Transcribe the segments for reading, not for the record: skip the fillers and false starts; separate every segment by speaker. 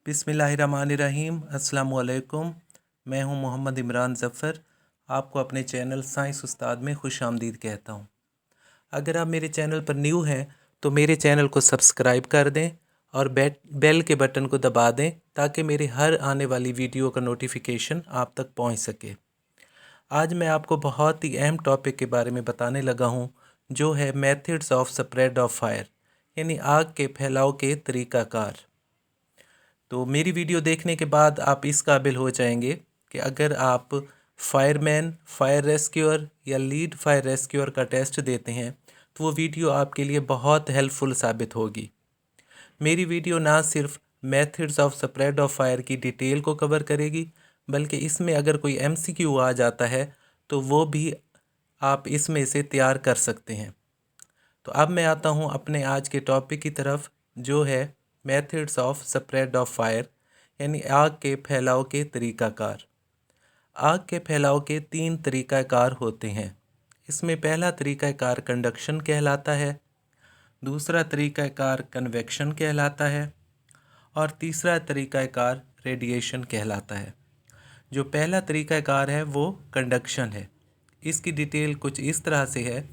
Speaker 1: बिस्मिल्लाहिर्रहमानिर्रहीम। अस्सलाम वालेकुम। मैं हूं मोहम्मद इमरान ज़फ़र। आपको अपने चैनल साइंस उस्ताद में खुश आमदीद कहता हूं। अगर आप मेरे चैनल पर न्यू हैं तो मेरे चैनल को सब्सक्राइब कर दें और बेल के बटन को दबा दें ताकि मेरे हर आने वाली वीडियो का नोटिफिकेशन आप तक पहुंच सके। आज मैं आपको बहुत ही अहम टॉपिक के बारे में बताने लगा हूं, जो है methods of spread of fire, यानी आग के फैलाव के तरीक़ाकार। तो मेरी वीडियो देखने के बाद आप इस काबिल हो जाएंगे कि अगर आप फायरमैन, फायर रेस्क्यूअर या लीड फायर रेस्क्यूअर का टेस्ट देते हैं तो वो वीडियो आपके लिए बहुत हेल्पफुल साबित होगी। मेरी वीडियो ना सिर्फ methods of spread of fire की डिटेल को कवर करेगी, बल्कि इसमें अगर कोई MCQ आ जाता है तो वो भी आप इसमें से तैयार कर सकते हैं। तो अब मैं आता हूँ अपने आज के टॉपिक की तरफ, जो है methods of spread of fire, यानी आग के फैलाव के तरीक़ाकार। आग के फैलाव के 3 तरीक़ाकार होते हैं। इसमें पहला तरीक़ाकार कंडक्शन कहलाता है, दूसरा तरीक़ाकार कन्वेक्शन कहलाता है और तीसरा तरीक़ाकार रेडिएशन कहलाता है। जो पहला तरीक़ाकार है वो कंडक्शन है। इसकी डिटेल कुछ इस तरह से है,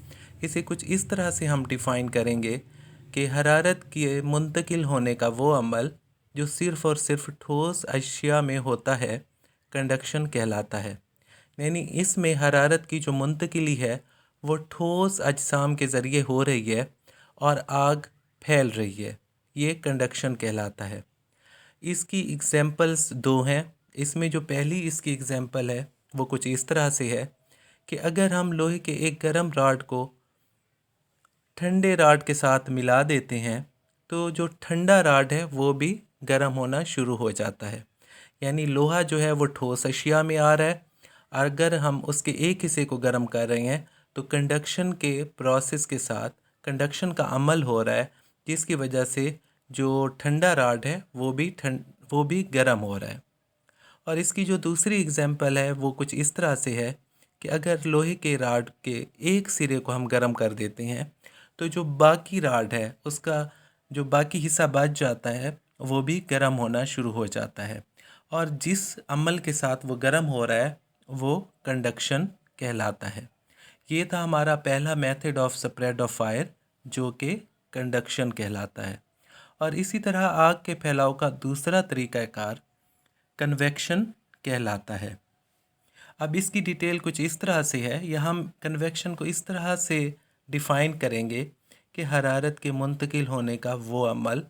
Speaker 1: इसे कुछ इस तरह से हम डिफ़ाइन करेंगे कि हरारत के मुंतकिल होने का वो अमल जो सिर्फ़ और सिर्फ ठोस अशिया में होता है, कंडक्शन कहलाता है। यानी इसमें हरारत की जो मुंतकिली है वो ठोस अजसाम के ज़रिए हो रही है और आग फैल रही है, ये कंडक्शन कहलाता है। इसकी एग्जांपल्स 2 हैं। इसमें जो पहली इसकी एग्जांपल है वो कुछ इस तरह से है कि अगर हम लोहे के एक गर्म राड को ठंडे राड के साथ मिला देते हैं तो जो ठंडा राड है वो भी गर्म होना शुरू हो जाता है। यानी लोहा जो है वो ठोस अशिया में आ रहा है। अगर हम उसके एक हिस्से को गर्म कर रहे हैं तो कंडक्शन के प्रोसेस के साथ कंडक्शन का अमल हो रहा है, जिसकी वजह से जो ठंडा राड है वो भी गर्म हो रहा है। और इसकी जो दूसरी एग्जांपल है वो कुछ इस तरह से है कि अगर लोहे के राड के एक सिरे को हम गर्म कर देते हैं तो जो बाकी राड है उसका जो बाकी हिस्सा बच जाता है वो भी गर्म होना शुरू हो जाता है, और जिस अमल के साथ वो गर्म हो रहा है वो कंडक्शन कहलाता है। ये था हमारा पहला method of spread of fire, जो कि कंडक्शन कहलाता है। और इसी तरह आग के फैलाव का दूसरा तरीक़ाकार कन्वेक्शन कहलाता है। अब इसकी डिटेल कुछ इस तरह से है, या हम कन्वेक्शन को इस तरह से डिफ़ाइन करेंगे कि हरारत के मुंतकिल होने का वो अमल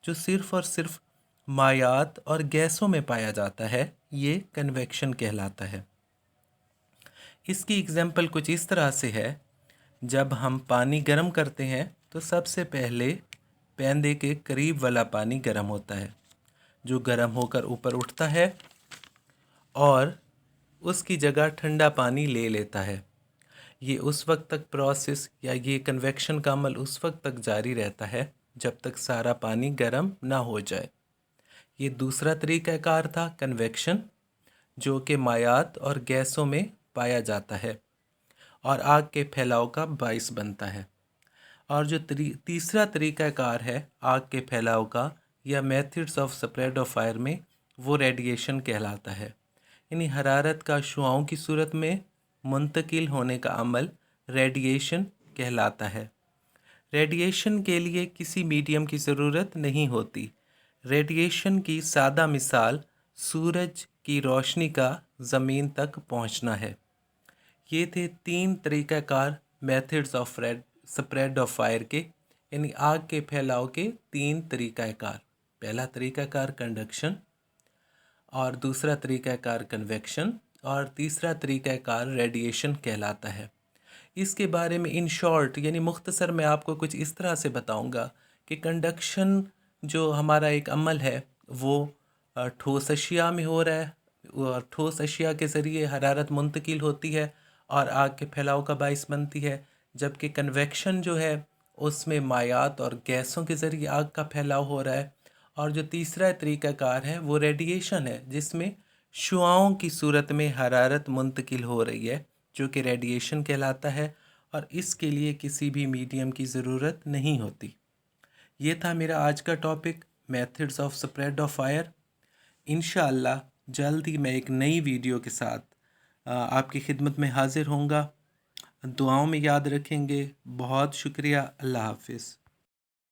Speaker 1: जो सिर्फ़ और सिर्फ मायात और गैसों में पाया जाता है, ये कन्वेक्शन कहलाता है। इसकी एग्जांपल कुछ इस तरह से है, जब हम पानी गर्म करते हैं तो सबसे पहले पैंदे के करीब वाला पानी गर्म होता है, जो गर्म होकर ऊपर उठता है और उसकी जगह ठंडा पानी ले लेता है। ये उस वक्त तक प्रोसेस या ये कन्वेक्शन का अमल उस वक्त तक जारी रहता है जब तक सारा पानी गर्म ना हो जाए। ये दूसरा तरीक़ाकार था कन्वेक्शन, जो कि मायात और गैसों में पाया जाता है और आग के फैलाव का बाइस बनता है। और जो तीसरा तरीक़ाकार है आग के फैलाव का या methods of spread of fire में, वो रेडिएशन कहलाता है। यानी हरारत का शुआओं की सूरत में मुंतकिल होने का अमल रेडिएशन कहलाता है। रेडिएशन के लिए किसी मीडियम की ज़रूरत नहीं होती। रेडिएशन की सादा मिसाल सूरज की रोशनी का ज़मीन तक पहुंचना है। ये थे 3 तरीक़ाकार methods of spread of fire के, यानी आग के फैलाव के 3 तरीक़ाकार। पहला तरीक़ाकार कंडक्शन, और दूसरा तरीक़ाकार कन्वेक्शन, और तीसरा तरीक़ाकार रेडिएशन कहलाता है। इसके बारे में इन शॉर्ट यानी मुख्तसर मैं आपको कुछ इस तरह से बताऊंगा कि कंडक्शन जो हमारा एक अमल है वो ठोस अशिया में हो रहा है, और ठोस अशिया के ज़रिए हरारत मुंतकिल होती है और आग के फैलाव का बाइस बनती है। जबकि कन्वेक्शन जो है उसमें मायात और गैसों के ज़रिए आग का फैलाव हो रहा है। और जो तीसरा तरीक़ाकार है वो रेडिएशन है, जिसमें शुआओं की सूरत में हरारत मुंतकिल हो रही है, जो कि रेडिएशन कहलाता है, और इसके लिए किसी भी मीडियम की ज़रूरत नहीं होती। ये था मेरा आज का topic, methods of spread of fire. انشاءاللہ جلد ہی میں ایک نئی ویڈیو کے ساتھ آپ کی خدمت میں حاضر ہوں گا۔ دعاؤں میں یاد رکھیں گے۔ بہت شکریہ۔ اللہ حافظ۔